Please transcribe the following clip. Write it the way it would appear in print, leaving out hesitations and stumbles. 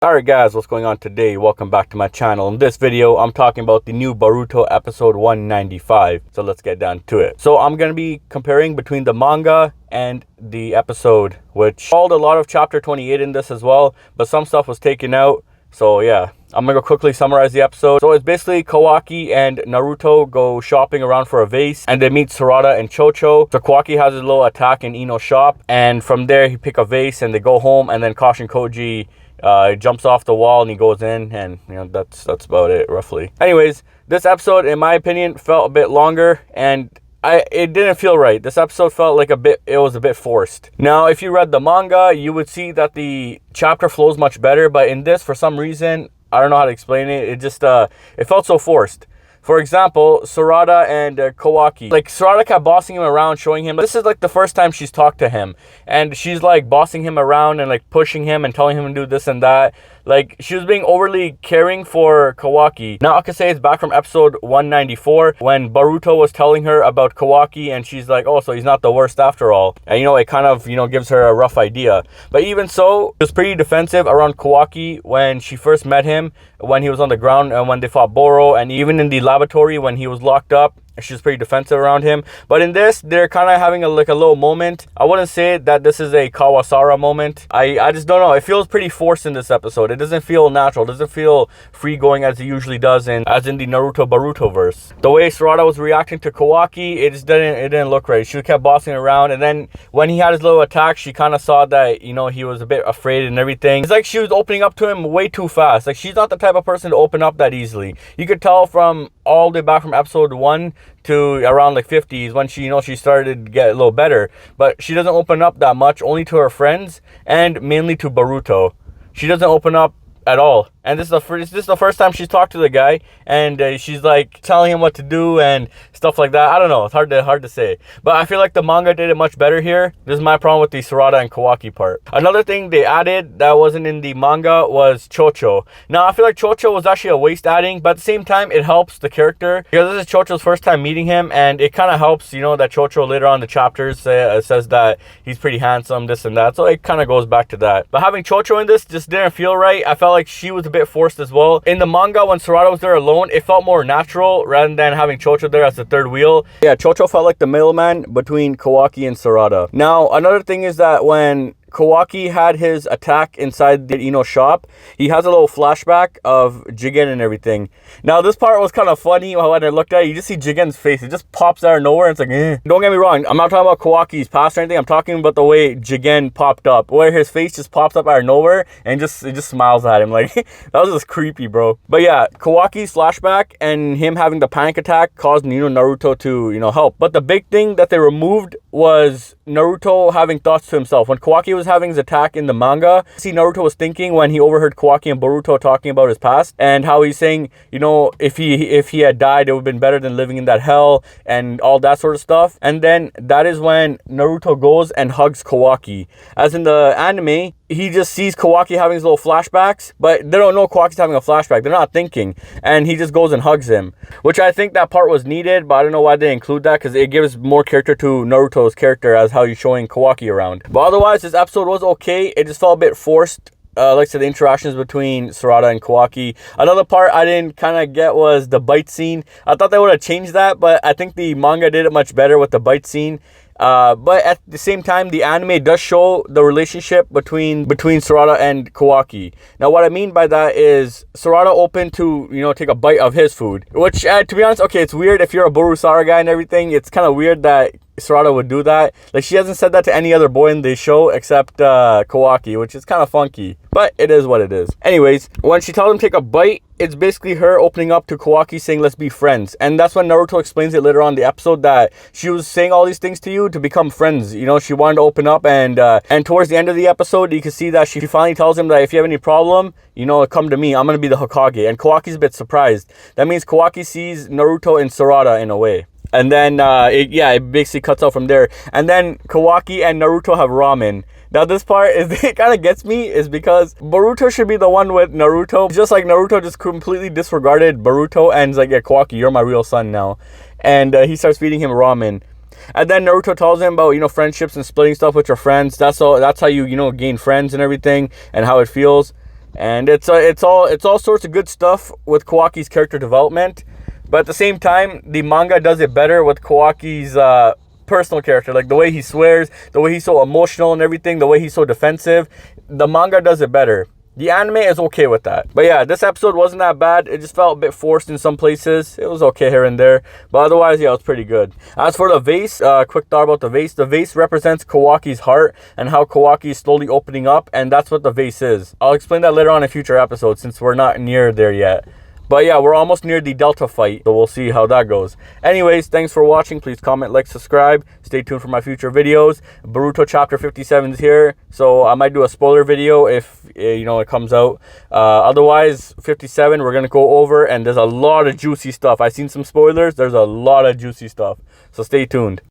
Alright guys, what's going on today? Welcome back to my channel. In this video, I'm talking about the new Boruto episode 195. So let's get down to it. So I'm going to be comparing between the manga and the episode, which called a lot of chapter 28 in this as well, but some stuff was taken out. So yeah, I'm going to quickly summarize the episode. So it's basically Kawaki and Naruto go shopping around for a vase, and they meet Sarada and Chocho. So Kawaki has a little attack in Ino's shop, and from there he pick a vase and they go home, and then Kashin Koji jumps off the wall and he goes in, and that's about it roughly. Anyways, this episode in my opinion felt a bit longer, and it didn't feel right. This episode felt like it was a bit forced. Now if you read the manga, you would see that the chapter flows much better, but in this, for some reason, I don't know how to explain it, it just it felt so forced. For example, Sarada and Kawaki. Like, Sarada kept bossing him around, showing him, this is like the first time she's talked to him. And she's like bossing him around and like pushing him and telling him to do this and that. Like, she was being overly caring for Kawaki. Now, I could say it's back from episode 194 when Boruto was telling her about Kawaki, and she's like, oh, so he's not the worst after all. And, it kind of, gives her a rough idea. But even so, she was pretty defensive around Kawaki when she first met him, when he was on the ground and when they fought Boro, and even in the laboratory when he was locked up. She's pretty defensive around him. But in this, they're kind of having a little moment. I wouldn't say that this is a KawaSara moment. I just don't know. It feels pretty forced in this episode. It doesn't feel natural. It doesn't feel free going as it usually does as in the Naruto Boruto verse. The way Sarada was reacting to Kawaki, it didn't look right. She kept bossing around, and then when he had his little attack, she kind of saw that he was a bit afraid and everything. It's like she was opening up to him way too fast. Like, she's not the type of person to open up that easily. You could tell from all the way back from episode 1 to around like 50s when she started to get a little better, but she doesn't open up that much, only to her friends and mainly to Boruto. She doesn't open up at all, and this is the first time she's talked to the guy, and she's like telling him what to do and stuff like that. I don't know, it's hard to say, but I feel like the manga did it much better here. This is my problem with the Sarada and Kawaki part. Another thing they added that wasn't in the manga was Chocho. Now I feel like Chocho was actually a waste adding, but at the same time it helps the character because this is Chocho's first time meeting him, and it kind of helps that Chocho later on in the chapters says that he's pretty handsome, this and that, so it kind of goes back to that. But having Chocho in this just didn't feel right. I felt like she was a bit forced as well. In the manga, when Sarada was there alone, it felt more natural rather than having Chocho there as the third wheel. Yeah, Chocho felt like the middleman between Kawaki and Sarada. Now, another thing is that when Kawaki had his attack inside the Ino shop, he has a little flashback of Jigen and everything. Now this part was kind of funny when I looked at it. You just see Jigen's face, it just pops out of nowhere, and it's like, eh. Don't get me wrong, I'm not talking about Kawaki's past or anything. I'm talking about the way Jigen popped up, where his face just pops up out of nowhere and it just smiles at him. Like, that was just creepy, bro. But yeah, Kawaki's flashback and him having the panic attack caused Naruto to help. But the big thing that they removed was Naruto having thoughts to himself. When Kawaki was having his attack in the manga, see, Naruto was thinking when he overheard Kawaki and Boruto talking about his past, and how he's saying, if he had died, it would have been better than living in that hell and all that sort of stuff. And then that is when Naruto goes and hugs Kawaki. As in the anime, he just sees Kawaki having his little flashbacks, but they don't know Kawaki's having a flashback. They're not thinking, and he just goes and hugs him, which I think that part was needed, but I don't know why they include that, because it gives more character to Naruto's character as how he's showing Kawaki around. But otherwise, this episode was okay. It just felt a bit forced. Like I said, the interactions between Sarada and Kawaki. Another part I didn't kind of get was the bite scene. I thought they would have changed that, but I think the manga did it much better with the bite scene. But at the same time, the anime does show the relationship between Sarada and Kawaki. Now, what I mean by that is Sarada opened to, take a bite of his food. Which, to be honest, okay, it's weird if you're a borusara guy and everything. It's kind of weird that Sarada would do that. Like, she hasn't said that to any other boy in the show except Kawaki, which is kind of funky. But it is what it is. Anyways, when she tells him to take a bite, it's basically her opening up to Kawaki saying, let's be friends. And that's when Naruto explains it later on in the episode, that she was saying all these things to you to become friends. She wanted to open up, and towards the end of the episode, you can see that she finally tells him that if you have any problem, come to me. I'm going to be the Hokage. And Kawaki's a bit surprised. That means Kawaki sees Naruto and Sarada in a way. And then, it basically cuts out from there. And then Kawaki and Naruto have ramen. Now this part it kind of gets me, is because Boruto should be the one with Naruto. Just like Naruto just completely disregarded Boruto and is like, yeah, Kawaki, you're my real son now. And he starts feeding him ramen. And then Naruto tells him about, friendships and splitting stuff with your friends. That's how you, gain friends and everything, and how it feels. And it's all sorts of good stuff with Kawaki's character development. But at the same time, the manga does it better with Kawaki's personal character, like the way he swears, the way he's so emotional and everything, the way he's so defensive. The manga does it better. The anime is okay with that. But yeah, this episode wasn't that bad. It just felt a bit forced in some places. It was okay here and there. But otherwise, yeah, it was pretty good. As for the vase, quick thought about the vase. The vase represents Kawaki's heart and how Kawaki is slowly opening up. And that's what the vase is. I'll explain that later on in future episodes since we're not near there yet. But yeah, we're almost near the Delta fight, so we'll see how that goes. Anyways, thanks for watching. Please comment, like, subscribe. Stay tuned for my future videos. Boruto chapter 57 is here, so I might do a spoiler video if, it comes out. Otherwise, 57, we're going to go over, and there's a lot of juicy stuff. I've seen some spoilers. There's a lot of juicy stuff, so stay tuned.